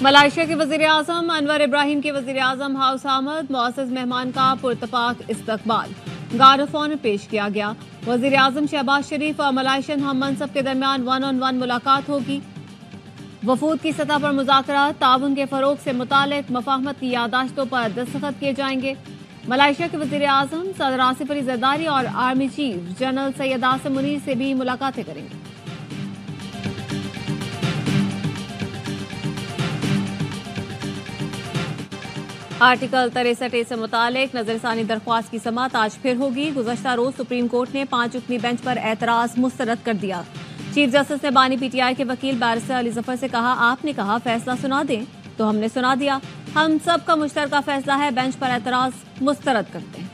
मलाइशिया के वजीर आजम अनवर इब्राहिम के वजीर आजम हाउस आमद मुअज़्ज़ज़ मेहमान का पुरतपाक इस्तकबाल गार्ड ऑफ ऑनर पेश किया गया। वजीर आजम शहबाज शरीफ और मलाइशियन हम मनसब के दरमियान 1-on-1 मुलाकात होगी। वफूद की सतह पर मुज़ाकरात ताउन के फरोग से मुतालिक मफाहमत की यादाश्तों पर दस्तखत किए जाएंगे। मलाइशिया के वजीर आजम सदर आसिफ अली जरदारी और army chief general Syed Asim Munir से भी मुलाकातें करेंगे। आर्टिकल 63A से मुतालिक नजरसानी दरख्वास्त की समाअत आज फिर होगी। गुज़श्ता रोज सुप्रीम कोर्ट ने 5 रुकनी बेंच पर एतराज मुस्तरद कर दिया। चीफ जस्टिस ने बानी पीटीआई के वकील बैरिस्टर अली जफर से कहा, आपने कहा फैसला सुना दें तो हमने सुना दिया, हम सब का मुश्तरका फैसला है, बेंच पर एतराज मुस्तरद करते हैं।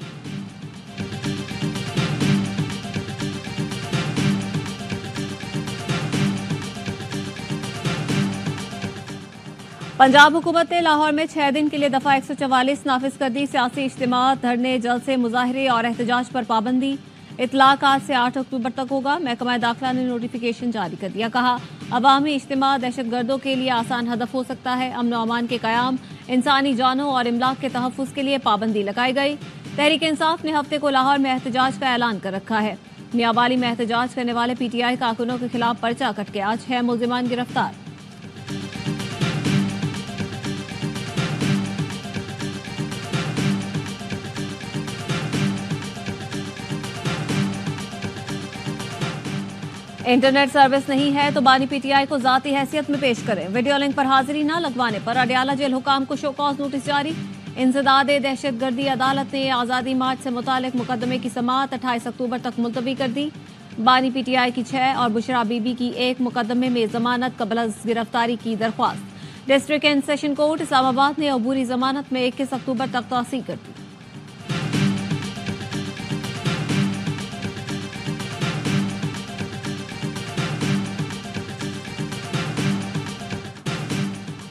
पंजाब हुकूमत ने लाहौर में 6 दिन के लिए दफा 144 नाफिज कर दी। सियासी इज्तिमात, धरने, जलसे, मुजाहरे और एहतजाज पर पाबंदी। इतलाक आज से 8 अक्टूबर तक होगा। महकमा दाखिला ने नोटिफिकेशन जारी कर दिया। कहा, अवामी इज्तिमा दहशतगर्दों के लिए आसान हदफ हो सकता है। अमन व अमान के कयाम, इंसानी जानों और इमलाक के तहफ़्फ़ुज़ के लिए पाबंदी लगाई गई। तहरीक इंसाफ ने हफ्ते को लाहौर में एहतजाज का ऐलान कर रखा है। मियांवाली में एहतजाज करने वाले पीटीआई कारकुनों के खिलाफ पर्चा कट के आज 6 मुल्जिमान गिरफ्तार। इंटरनेट सर्विस नहीं है तो बानी पीटीआई को जाती हैसियत में पेश करें। वीडियो लिंक पर हाजिरी न लगवाने पर अडियाला जेल हुकाम को शो कॉज नोटिस जारी। इंसदाद दहशतगर्दी अदालत ने आज़ादी मार्च से मुतालिक मुकदमे की समाअत 28 अक्टूबर तक मुलतवी कर दी। बानी पीटीआई की 6 और बुशरा बीबी की 1 मुकदमे में जमानत कबल गिरफ्तारी की दरख्वास्त। District and session court Islamabad ने अबूरी जमानत में 21 अक्टूबर तक तौसीक कर दी।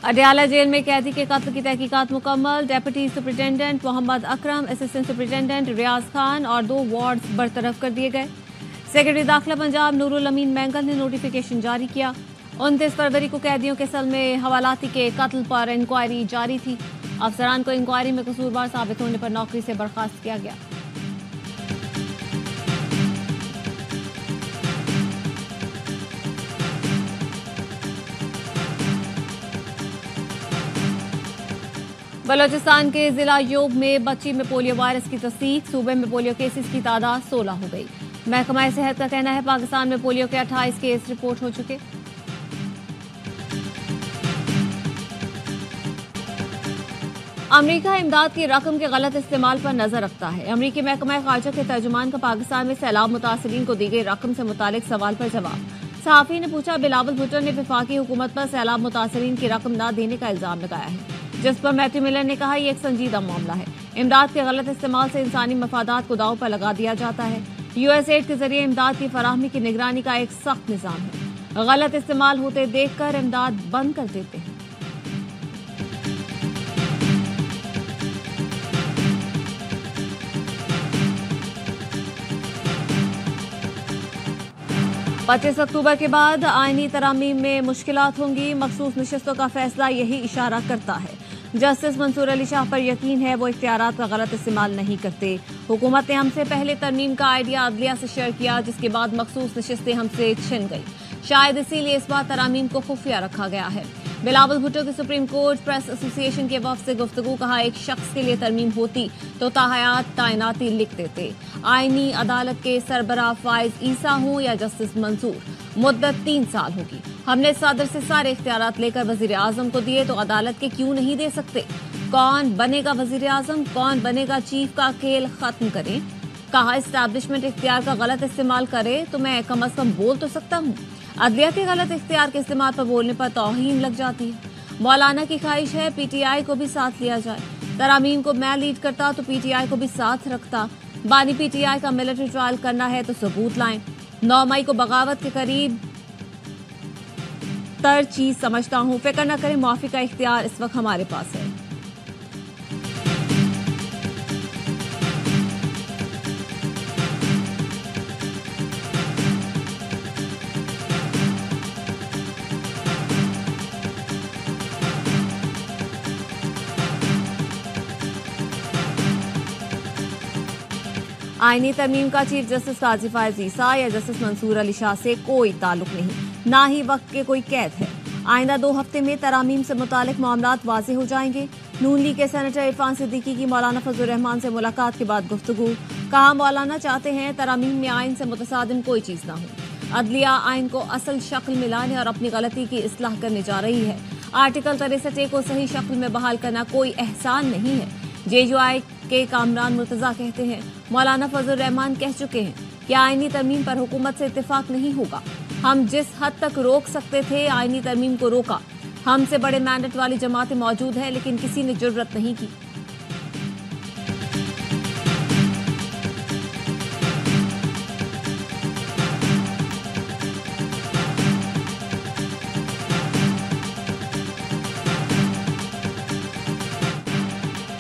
अडियाला जेल में कैदी के कत्ल की तहकीकात मुकम्मल। Deputy superintendent Mohammad Akram, assistant superintendent रियाज खान और 2 वार्ड्स बरतरफ कर दिए गए। सेक्रेटरी दाखिला पंजाब नूरुल अमीन मैंगल ने नोटिफिकेशन जारी किया। 29 फरवरी को कैदियों के सल में हवालाती के कत्ल पर इंक्वायरी जारी थी। अफसरान को इंक्वायरी में कसूरवार साबित होने पर नौकरी से बर्खास्त किया गया। बलोचिस्तान के जिला योब में बच्ची में पोलियो वायरस की तस्दीक। सूबे में पोलियो केसेस की तादाद 16 हो गई। महकमा सेहत का कहना है पाकिस्तान में पोलियो के 28 केस रिपोर्ट हो चुके। अमरीका इमदाद की रकम के गलत इस्तेमाल पर नजर रखता है। अमरीकी महकमा खारजा के तर्जुमान का पाकिस्तान में सैलाब मुतासरीन को दी गई रकम से मुतालिक सवाल पर जवाब। सहाफी ने पूछा, बिलावल भुट्टो ने वफाकी हुकूमत पर सैलाब मुतासरीन की रकम न देने का इल्जाम लगाया है, जिस पर मैथ्यू मिलर ने कहा, यह एक संजीदा मामला है। इमदाद के गलत इस्तेमाल से इंसानी मफादात को दांव पर लगा दिया जाता है। यूएसएड के जरिए इमदाद की फराहमी की निगरानी का एक सख्त निजाम है। गलत इस्तेमाल होते देखकर इमदाद बंद कर देते हैं। पच्चीस अक्टूबर के बाद आईनी तरामीम में मुश्किलात होंगी। मखसूस नशिस्तों का फैसला यही इशारा करता है। जस्टिस मंसूर अली शाह पर यकीन है वो इख्तियारात का गलत इस्तेमाल नहीं करते। हुकूमत ने हमसे पहले तरमीम का आइडिया अदलिया से शेयर किया, जिसके बाद मखसूस नशिस्तें हमसे छिन गई। शायद इसीलिए इस बार तरामीम को खुफिया रखा गया है। बिलावल भुट्टो की सुप्रीम कोर्ट प्रेस एसोसिएशन के वफ्द से गुफ्तगू। कहा, एक शख्स के लिए तरमीम होती तो ताहयात तायनाती लिख देते। आईनी अदालत के सरबराह फाइज ईसा हों या जस्टिस मंसूर, मुद्दत 3 साल होगी। हमने सदर से सारे इख्तियारात लेकर वजीर आजम को दिए तो अदालत के क्यों नहीं दे सकते? कौन बनेगा वजीर आजम, कौन बनेगा चीफ का खेल खत्म करें। कहा, इस्टेब्लिशमेंट इख्तियार का गलत इस्तेमाल करे तो मैं कम अज कम बोल तो सकता हूँ। अदलिया के गलत इख्तियार के इस्तेमाल पर बोलने पर तौहीन लग जाती है। मौलाना की ख्वाहिश है पीटीआई को भी साथ लिया जाए। तरामीम को मैं लीड करता तो पीटीआई को भी साथ रखता। बानी पीटीआई का मिलिट्री ट्रायल करना है तो सबूत लाएं। 9 मई को बगावत के करीब तर चीज समझता हूँ। फिक्र न करें, मुआफी का इख्तियार इस वक्त हमारे पास है। आईनी तरमीम का चीफ जस्टिस काजी फायज ईसा या जस्टिस मंसूर अली शाह से कोई ताल्लुक नहीं, ना ही वक्त के कोई कैद है। आइंदा 2 हफ्ते में तरामीम से मुतालिक मामलात वाज़ेह हो जाएंगे। नून लीग के सेनेटर इरफान सिद्दीकी की मौलाना फजल रहमान से मुलाकात के बाद गुफ्तगू। कहा मौलाना चाहते हैं तरामीम में आइन से मुतसादिम कोई चीज़ ना हो। अदलिया आइन को असल शक्ल में लाने और अपनी गलती की इस्लाह करने जा रही है। आर्टिकल 63 को सही शक्ल में बहाल करना कोई एहसान नहीं है। JUI के कामरान मुर्तजा कहते हैं मौलाना फजल रहमान कह चुके हैं कि आईनी तरमीम पर हुकूमत से इत्तेफाक नहीं होगा। हम जिस हद तक रोक सकते थे आईनी तरमीम को रोका। हमसे बड़े मैंडेट वाली जमातें मौजूद हैं लेकिन किसी ने जुर्रत नहीं की।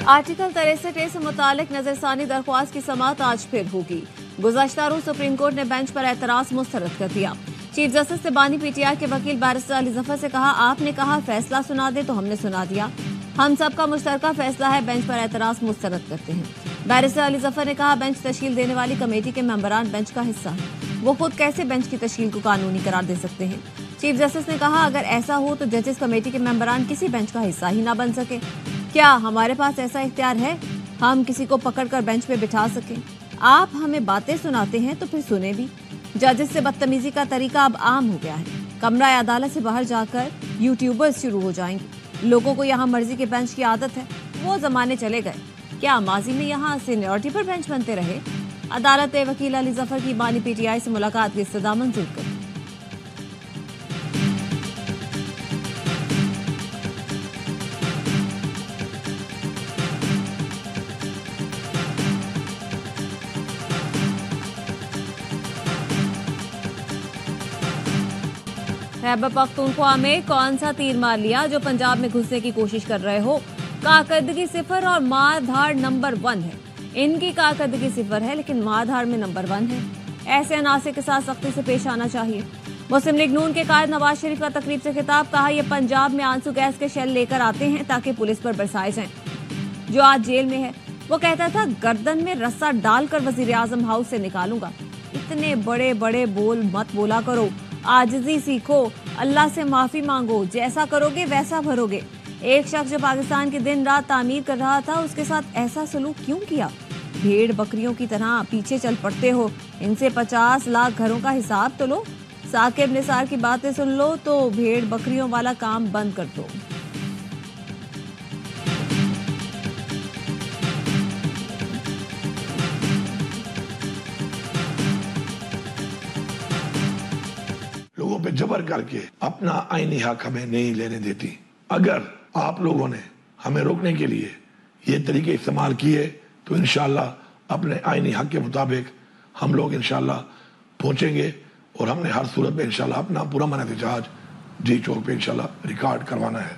आर्टिकल 63 से मुतालिक नजरसानी दरख्वास्त की समाअत आज फिर होगी। गुज़श्ता रोज सुप्रीम कोर्ट ने बेंच पर एतराज मुस्तरद कर दिया। चीफ जस्टिस ने बानी PTI के वकील बैरिस्टर अली जफर से कहा, आपने कहा फैसला सुना दे तो हमने सुना दिया। हम सबका मुश्तरका फैसला है, बेंच पर एतराज मुस्तरद करते हैं। बैरिस्टर अली जफर ने कहा, बेंच तश्कील देने वाली कमेटी के मेंबरान बेंच का हिस्सा हैं। वो खुद कैसे बेंच की तश्कील को कानूनी करार दे सकते हैं। चीफ जस्टिस ने कहा, अगर ऐसा हो तो जजेस कमेटी के मेंबरान किसी बेंच का हिस्सा ही ना बन सके। क्या हमारे पास ऐसा इख्तियार है हम किसी को पकड़कर बेंच पे बिठा सकें? आप हमें बातें सुनाते हैं तो फिर सुने भी। जजेस से बदतमीजी का तरीका अब आम हो गया है। कमरा अदालत से बाहर जाकर यूट्यूबर्स शुरू हो जाएंगे। लोगों को यहाँ मर्जी के बेंच की आदत है, वो जमाने चले गए। क्या माजी में यहाँ सीनियरिटी पर बेंच बनते रहे? अदालत ने वकील अली जफर की बानी PTI से मुलाकात की इस्तदा मंजूर कर दी। खैबर पख्तूनख्वा में कौन सा तीर मार लिया जो पंजाब में घुसने की कोशिश कर रहे हो? कारकर्दगी 0 और मारधाड़ नंबर 1 है। इनकी कारकर्दगी 0 है लेकिन मारधाड़ में नंबर 1 है। ऐसे अनासर के साथ सख्ती से पेश आना चाहिए। मुस्लिम लीग नून के कायद नवाज शरीफ का तकरीब से खिताब। कहा, ये पंजाब में आंसू गैस के शेल लेकर आते हैं ताकि पुलिस पर बरसाए जाएं। जो आज जेल में है वो कहता था गर्दन में रस्सा डालकर वजीर आजम हाउस से निकालूंगा। इतने बड़े बड़े बोल मत बोला करो, आजिज़ी सीखो, अल्लाह से माफ़ी मांगो, जैसा करोगे वैसा भरोगे। एक शख्स जो पाकिस्तान की दिन रात तामीर कर रहा था उसके साथ ऐसा सलूक क्यों किया? भेड़ बकरियों की तरह पीछे चल पड़ते हो। इनसे 50 लाख घरों का हिसाब तो लो। साकिब निसार की बातें सुन लो तो भेड़ बकरियों वाला काम बंद कर दो। लोगों पे जबर करके अपना आईनी हक हमें नहीं लेने देती। अगर आप लोगों ने हमें रोकने के लिए ये तरीके इस्तेमाल किए तो इंशाल्लाह अपने आईनी हक के मुताबिक हम लोग इंशाल्लाह पहुंचेंगे और हमने हर सूरत में इंशाल्लाह अपना पूरा मन एहतजाज जी चौक पे इंशाल्लाह रिकॉर्ड करवाना है।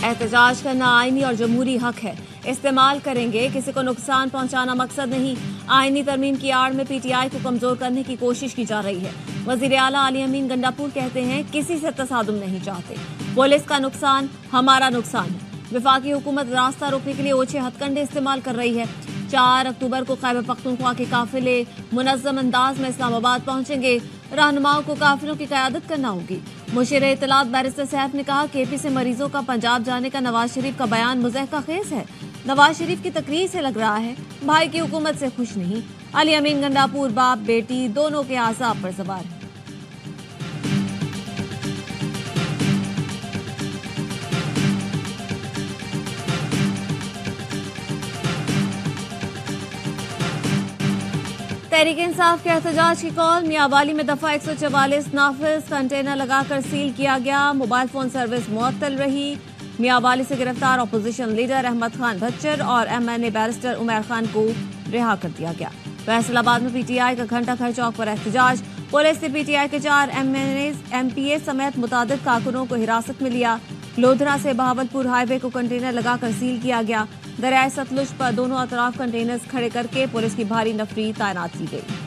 एहतजाज करना आईनी और जमहूरी हक है, इस्तेमाल करेंगे। किसी को नुकसान पहुंचाना मकसद नहीं। आईनी तरमीम की आड़ में PTI को कमजोर करने की कोशिश की जा रही है। वजीर आला अली अमीन गंडापुर कहते हैं किसी से तसादुम नहीं चाहते। पुलिस का नुकसान हमारा नुकसान है। वफाकी हुकूमत रास्ता रोकने के लिए ओछे हथकंडे इस्तेमाल कर रही है। 4 अक्टूबर को खैबर पख्तूनख्वा के काफिले मुनज़्ज़म अंदाज में इस्लामाबाद पहुंचेंगे। रहनुमाओं को काफिलों की क़यादत करना होगी। मुशीर इत्तलात बैरिस्टर सैफ ने कहा, KP से मरीजों का पंजाब जाने का नवाज शरीफ का बयान मुज़हका खेज है। नवाज शरीफ की तकरीर से लग रहा है भाई की हुकूमत से खुश नहीं। अली अमीन गंडापुर बाप बेटी दोनों के आसाब पर सवार है। तहरीक इंसाफ के एहतजाज की कॉल। मियांवाली में दफा 144 नाफिज कंटेनर लगाकर सील किया गया। मोबाइल फोन सर्विस मुअत्तल रही। मियांवाली से गिरफ्तार अपोजिशन लीडर अहमद खान भच्चर और MNA बैरिस्टर उमर खान को रिहा कर दिया गया। फैसलाबाद में PTI का घंटा घर चौक पर एहतजाज। पुलिस ने PTI के 4 MNAs MPA समेत मुतादिद कारकुनों को हिरासत में लिया। लोधरा से बहावलपुर हाईवे को कंटेनर लगाकर सील किया गया। दरियाए सतलुज पर दोनों अतराफ कंटेनर्स खड़े करके पुलिस की भारी नफरी तैनात की गई।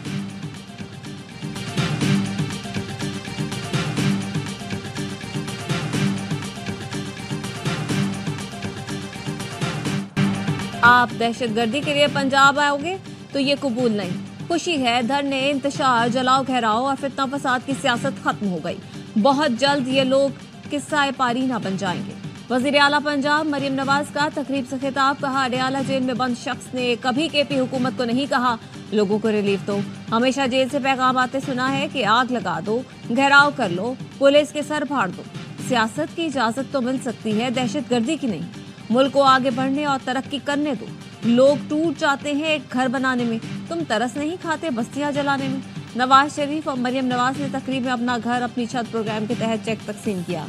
आप दहशतगर्दी के लिए पंजाब आओगे तो ये कबूल नहीं। खुशी है धरने, इंतशार, जलाओ घेराव और फितना फसाद की सियासत खत्म हो गई। बहुत जल्द ये लोग किस्सा पारी ना बन जाएंगे। वजीर आला पंजाब मरियम नवाज का तकरीब से खिताब, कहा अडयाला जेल में बंद शख्स ने कभी केपी हुकूमत को नहीं कहा लोगों को रिलीफ दो। हमेशा जेल से पैगाम आते सुना है कि आग लगा दो, घेराव कर लो, पुलिस के सर फाड़ दो। सियासत की इजाजत तो मिल सकती है, दहशतगर्दी की नहीं। मुल्क को आगे बढ़ने और तरक्की करने दो। लोग टूट जाते हैं एक घर बनाने में, तुम तरस नहीं खाते बस्तियां जलाने में। नवाज शरीफ और मरियम नवाज ने तकरीब में अपना घर अपनी छत प्रोग्राम के तहत चेक तकसीम किया।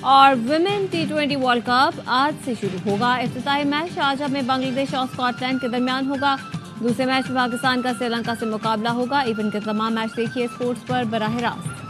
और विमेन T20 वर्ल्ड कप आज से शुरू होगा। इफ्तिताही मैच शारजाह में बांग्लादेश और स्कॉटलैंड के दरमियान होगा। दूसरे मैच में पाकिस्तान का श्रीलंका से मुकाबला होगा। इवेंट के तमाम मैच देखिए स्पोर्ट्स पर बराह रास्त।